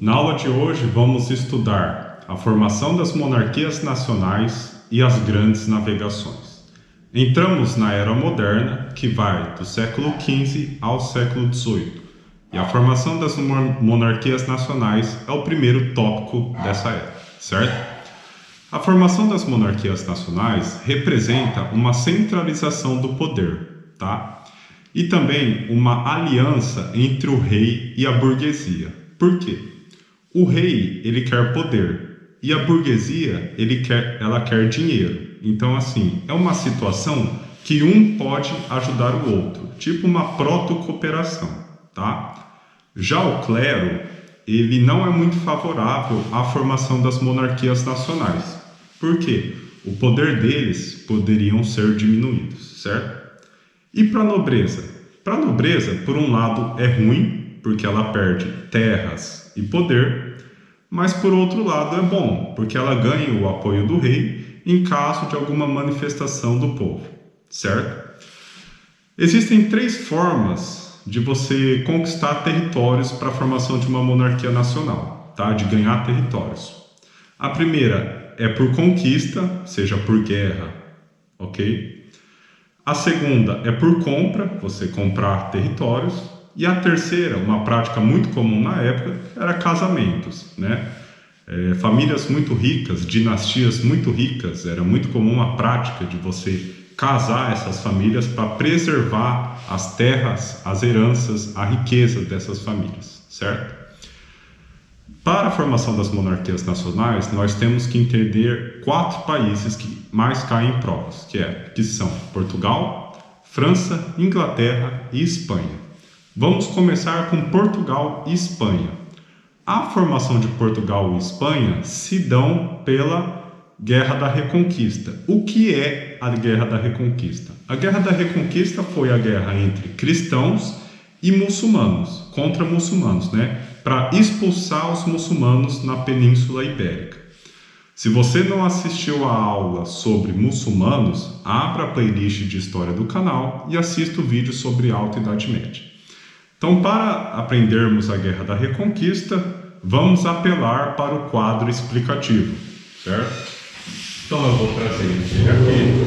Na aula de hoje vamos estudar a formação das monarquias nacionais e as grandes navegações. Entramos na Era Moderna, que vai do século XV ao século XVIII, e a formação das monarquias nacionais é o primeiro tópico dessa era, certo? A formação das monarquias nacionais representa uma centralização do poder, tá? E também uma aliança entre o rei e a burguesia. Por quê? O rei, ele quer poder e a burguesia, ela quer dinheiro. Então, assim, é uma situação que um pode ajudar o outro, tipo uma proto-cooperação, tá? Já o clero, ele não é muito favorável à formação das monarquias nacionais. Por quê? O poder deles poderiam ser diminuídos, certo? E para a nobreza? Para a nobreza, por um lado, é ruim, porque ela perde terras e poder, mas por outro lado é bom, porque ela ganha o apoio do rei em caso de alguma manifestação do povo, certo? Existem três formas de você conquistar territórios para a formação de uma monarquia nacional, tá? De ganhar territórios. A primeira é por conquista, seja por guerra, ok? A segunda é por compra, você comprar territórios. E a terceira, uma prática muito comum na época, era casamentos, né? Famílias muito ricas, dinastias muito ricas, era muito comum a prática de você casar essas famílias para preservar as terras, as heranças, a riqueza dessas famílias, certo? Para a formação das monarquias nacionais, nós temos que entender 4 países que mais caem em provas, que são Portugal, França, Inglaterra e Espanha. Vamos começar com Portugal e Espanha. A formação de Portugal e Espanha se dão pela Guerra da Reconquista. O que é a Guerra da Reconquista? A Guerra da Reconquista foi a guerra entre cristãos e muçulmanos, contra muçulmanos, né? Para expulsar os muçulmanos na Península Ibérica. Se você não assistiu a aula sobre muçulmanos, abra a playlist de história do canal e assista o vídeo sobre a Alta Idade Média. Então, para aprendermos a Guerra da Reconquista, vamos apelar para o quadro explicativo, certo? Então eu vou trazer ele aqui,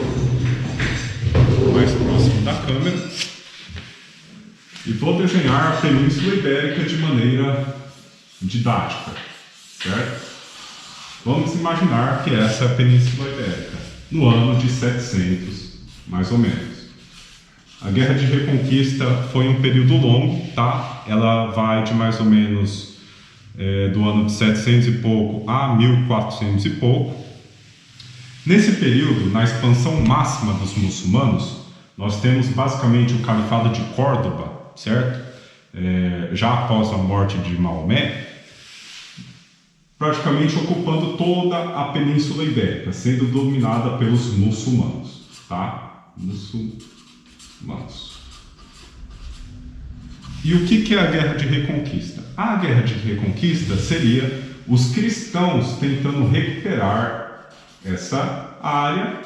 mais próximo da câmera, e vou desenhar a Península Ibérica de maneira didática, certo? Vamos imaginar que essa é a Península Ibérica, no ano de 700, mais ou menos. A Guerra de Reconquista foi um período longo, tá? Ela vai de mais ou menos do ano de 700 e pouco a 1400 e pouco. Nesse período, na expansão máxima dos muçulmanos, nós temos basicamente o Califado de Córdoba, certo? Já após a morte de Maomé, praticamente ocupando toda a Península Ibérica, sendo dominada pelos muçulmanos, tá? Muçulmanos. E o que é a Guerra de Reconquista? A Guerra de Reconquista seria os cristãos tentando recuperar essa área,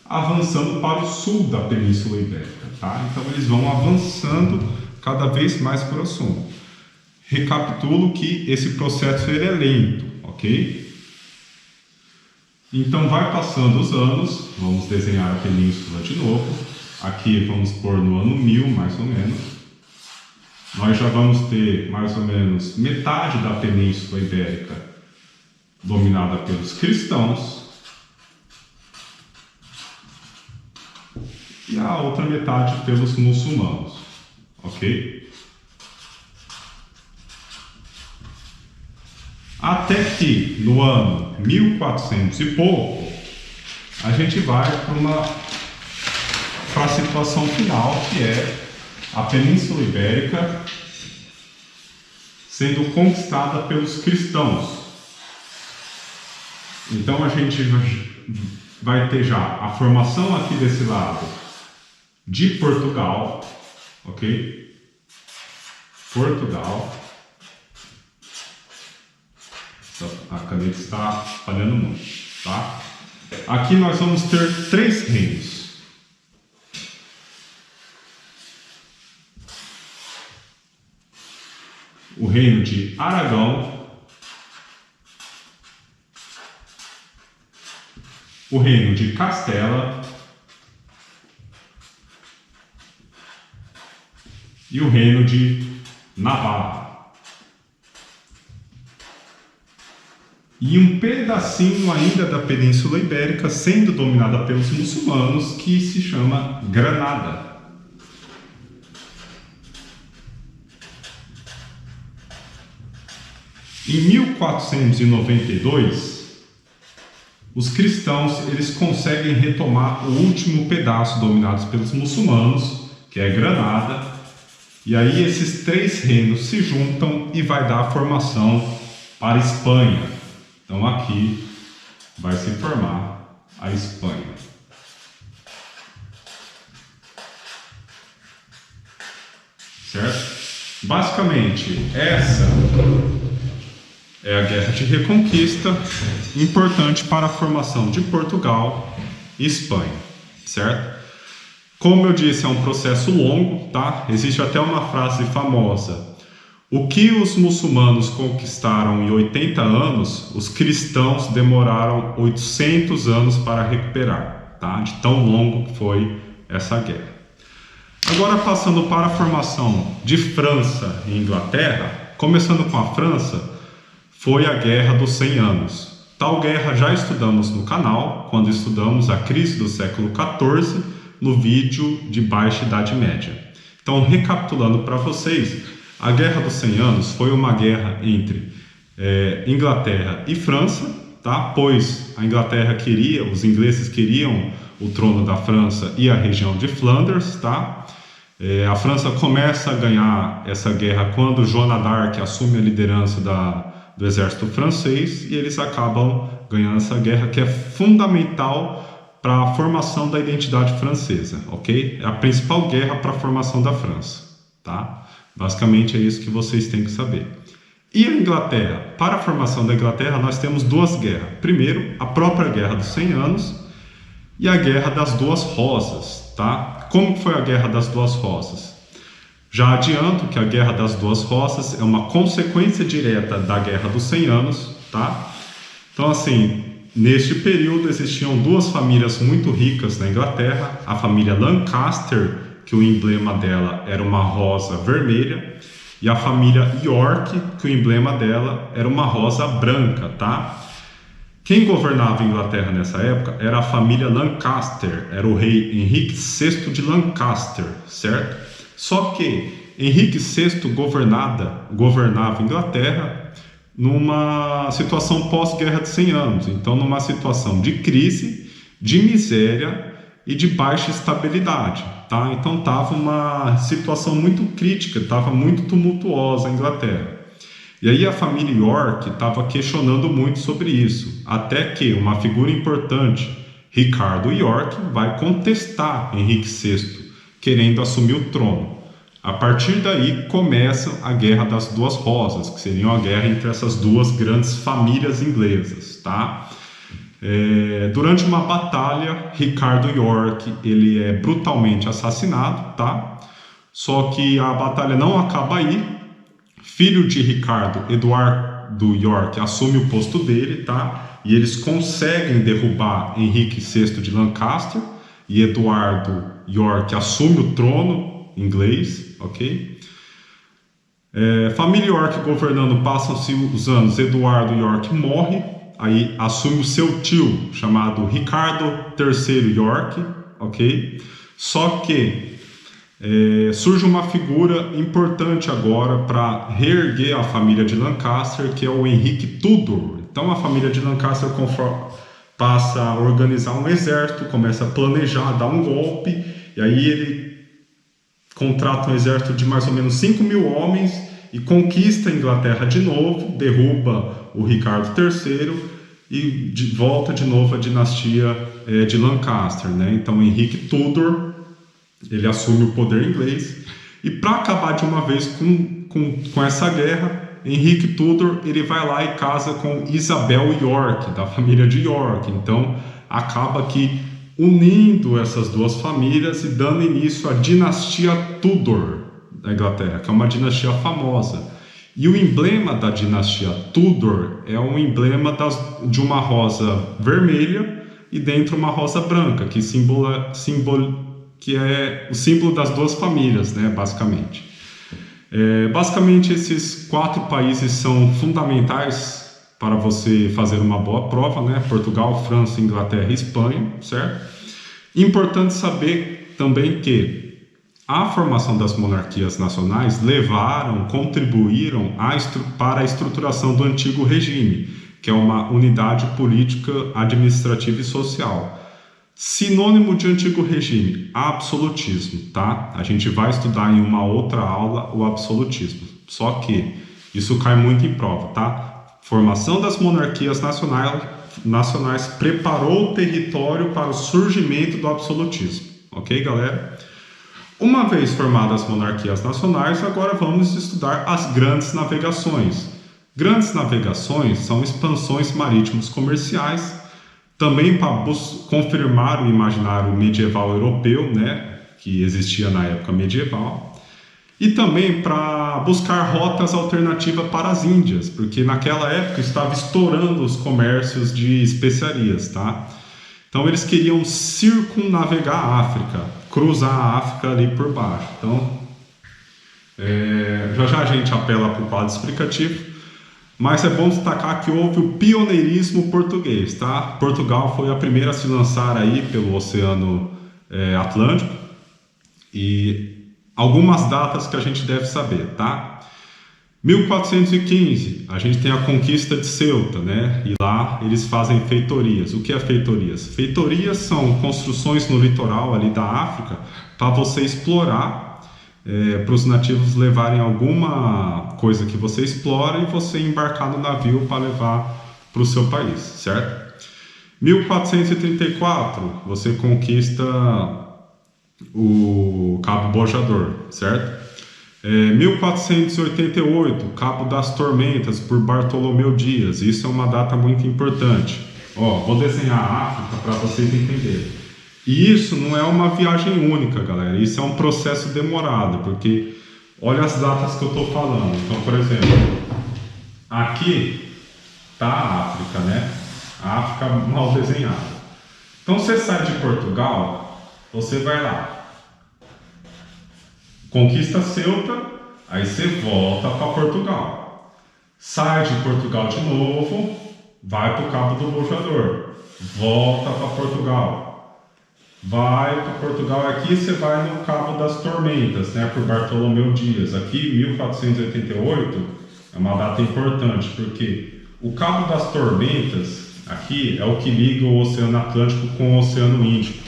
avançando para o sul da Península Ibérica, tá? Então eles vão avançando cada vez mais para o sul. Recapitulo que esse processo ele é lento, ok? Então vai passando os anos, vamos desenhar a península de novo. Aqui vamos pôr no ano 1000, mais ou menos. Nós já vamos ter mais ou menos metade da Península Ibérica dominada pelos cristãos e a outra metade pelos muçulmanos, ok? Até que no ano 1400 e pouco a gente vai para a situação final, que é a Península Ibérica sendo conquistada pelos cristãos. Então a gente vai ter já a formação aqui desse lado de Portugal, ok? Portugal. A caneta está falhando muito, tá? Aqui nós vamos ter 3 reinos. O reino de Aragão, o reino de Castela e o reino de Navarra. E um pedacinho ainda da Península Ibérica sendo dominada pelos muçulmanos, que se chama Granada. Em 1492, os cristãos eles conseguem retomar o último pedaço dominado pelos muçulmanos, que é Granada, e aí esses três reinos se juntam e vai dar a formação para a Espanha. Então aqui vai se formar a Espanha. Certo? Basicamente, essa é a Guerra de Reconquista, importante para a formação de Portugal e Espanha, certo? Como eu disse, é um processo longo, tá? Existe até uma frase famosa: o que os muçulmanos conquistaram em 80 anos, os cristãos demoraram 800 anos para recuperar, tá? De tão longo que foi essa guerra. Agora passando para a formação de França e Inglaterra, começando com a França, foi a Guerra dos 100 Anos. Tal guerra já estudamos no canal, quando estudamos a crise do século XIV, no vídeo de Baixa Idade Média. Então, recapitulando para vocês, a Guerra dos 100 Anos foi uma guerra entre Inglaterra e França, tá? Pois a Inglaterra queria, os ingleses queriam o trono da França e a região de Flanders, tá? A França começa a ganhar essa guerra quando Joana d'Arc assume a liderança do exército francês, e eles acabam ganhando essa guerra, que é fundamental para a formação da identidade francesa, ok? É a principal guerra para a formação da França, tá? Basicamente é isso que vocês têm que saber. E a Inglaterra? Para a formação da Inglaterra nós temos duas guerras. Primeiro, a própria Guerra dos 100 Anos e a Guerra das Duas Rosas, tá? Como foi a Guerra das Duas Rosas? Já adianto que a Guerra das Duas Rosas é uma consequência direta da Guerra dos 100 Anos, tá? Então, assim, neste período existiam duas famílias muito ricas na Inglaterra, a família Lancaster, que o emblema dela era uma rosa vermelha, e a família York, que o emblema dela era uma rosa branca, tá? Quem governava a Inglaterra nessa época era a família Lancaster, era o rei Henrique VI de Lancaster, certo? Só que Henrique VI governava a Inglaterra numa situação pós-Guerra de 100 Anos, então numa situação de crise, de miséria e de baixa estabilidade, tá? Então estava uma situação muito crítica, estava muito tumultuosa a Inglaterra. E aí a família York estava questionando muito sobre isso, até que uma figura importante, Ricardo York, vai contestar Henrique VI, querendo assumir o trono. A partir daí começa a Guerra das Duas Rosas, que seria uma guerra entre essas duas grandes famílias inglesas, tá? Durante uma batalha, Ricardo York ele é brutalmente assassinado, tá? Só que a batalha não acaba aí. Filho de Ricardo, Eduardo York, assume o posto dele, tá? E eles conseguem derrubar Henrique VI de Lancaster, e Eduardo York assume o trono inglês, ok? Família York governando, passam-se os anos, Eduardo York morre, aí assume o seu tio, chamado Ricardo III York, ok? Só que surge uma figura importante agora para reerguer a família de Lancaster, que é o Henrique Tudor. Então a família de Lancaster passa a organizar um exército, começa a planejar, dar um golpe, e aí ele contrata um exército de mais ou menos 5 mil homens e conquista a Inglaterra de novo, derruba o Ricardo III e volta de novo a dinastia de Lancaster, né? Então Henrique Tudor ele assume o poder inglês, e para acabar de uma vez com essa guerra, Henrique Tudor ele vai lá e casa com Isabel York, da família de York. Então acaba aqui unindo essas duas famílias e dando início à dinastia Tudor da Inglaterra, que é uma dinastia famosa. E o emblema da dinastia Tudor é um emblema de uma rosa vermelha e dentro uma rosa branca, que é o símbolo das duas famílias, né, basicamente. Basicamente, esses 4 países são fundamentais para você fazer uma boa prova, né? Portugal, França, Inglaterra e Espanha, certo? Importante saber também que a formação das monarquias nacionais contribuíram para a estruturação do antigo regime, que é uma unidade política, administrativa e social. Sinônimo de antigo regime, absolutismo, tá? A gente vai estudar em uma outra aula o absolutismo. Só que isso cai muito em prova, tá? Formação das monarquias nacionais preparou o território para o surgimento do absolutismo. Ok, galera? Uma vez formadas as monarquias nacionais, agora vamos estudar as grandes navegações. Grandes navegações são expansões marítimas comerciais, também para confirmar o imaginário medieval europeu, né, que existia na época medieval, e também para buscar rotas alternativas para as Índias, porque naquela época estava estourando os comércios de especiarias, tá? Então eles queriam circunnavegar a África, cruzar a África ali por baixo. Então, já a gente apela para o quadro explicativo. Mas é bom destacar que houve o pioneirismo português, tá? Portugal foi a primeira a se lançar aí pelo Oceano Atlântico, e algumas datas que a gente deve saber, tá? 1415, a gente tem a conquista de Ceuta, né? E lá eles fazem feitorias. O que é feitorias? Feitorias são construções no litoral ali da África para você explorar, para os nativos levarem alguma coisa que você explora e você embarcar no navio para levar para o seu país, certo? 1434, você conquista o Cabo Bojador, certo? 1488, Cabo das Tormentas, por Bartolomeu Dias. Isso é uma data muito importante. Vou desenhar a África para vocês entenderem. E isso não é uma viagem única, galera. Isso é um processo demorado, porque olha as datas que eu estou falando. Então, por exemplo, aqui está a África, né? A África mal desenhada. Então, você sai de Portugal, você vai lá, conquista Ceuta, aí você volta para Portugal. Sai de Portugal de novo, vai para o Cabo do Bojador, volta para Portugal. Vai para Portugal, aqui você vai no Cabo das Tormentas, né, por Bartolomeu Dias. Aqui, 1488, é uma data importante, porque o Cabo das Tormentas, aqui, é o que liga o Oceano Atlântico com o Oceano Índico.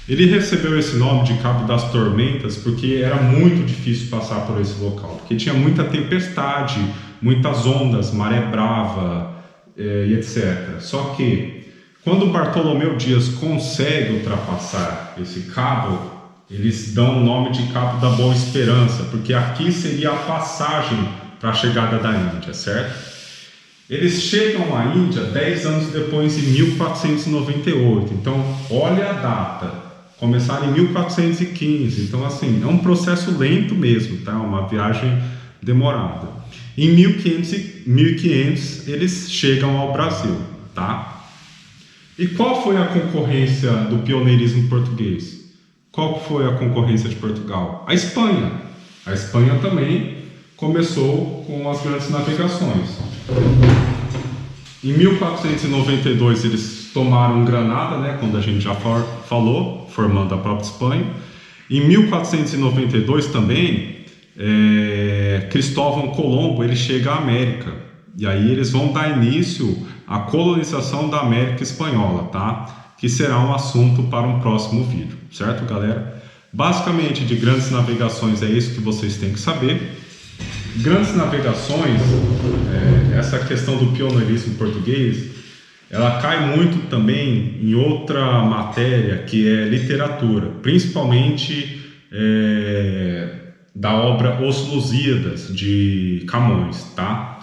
Ele recebeu esse nome de Cabo das Tormentas porque era muito difícil passar por esse local, porque tinha muita tempestade, muitas ondas, maré brava, e etc. Só que quando Bartolomeu Dias consegue ultrapassar esse cabo, eles dão o nome de Cabo da Boa Esperança, porque aqui seria a passagem para a chegada da Índia, certo? Eles chegam à Índia 10 anos depois, em 1498. Então, olha a data. Começaram em 1415. Então, assim, é um processo lento mesmo, tá? Uma viagem demorada. Em 1500 eles chegam ao Brasil, tá? E qual foi a concorrência do pioneirismo português? Qual foi a concorrência de Portugal? A Espanha. A Espanha também começou com as grandes navegações. Em 1492 eles tomaram Granada, né, quando a gente já falou, formando a própria Espanha. Em 1492 também, Cristóvão Colombo ele chega à América. E aí eles vão dar início à colonização da América Espanhola, tá? Que será um assunto para um próximo vídeo, certo, galera? Basicamente, de grandes navegações é isso que vocês têm que saber. Grandes navegações, essa questão do pioneirismo português, ela cai muito também em outra matéria que é literatura, principalmente da obra Os Lusíadas, de Camões, tá?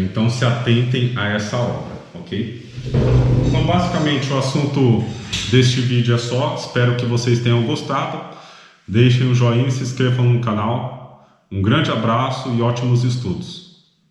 Então se atentem a essa obra, ok? Então basicamente o assunto deste vídeo é só, espero que vocês tenham gostado. Deixem o joinha e se inscrevam no canal. Um grande abraço e ótimos estudos!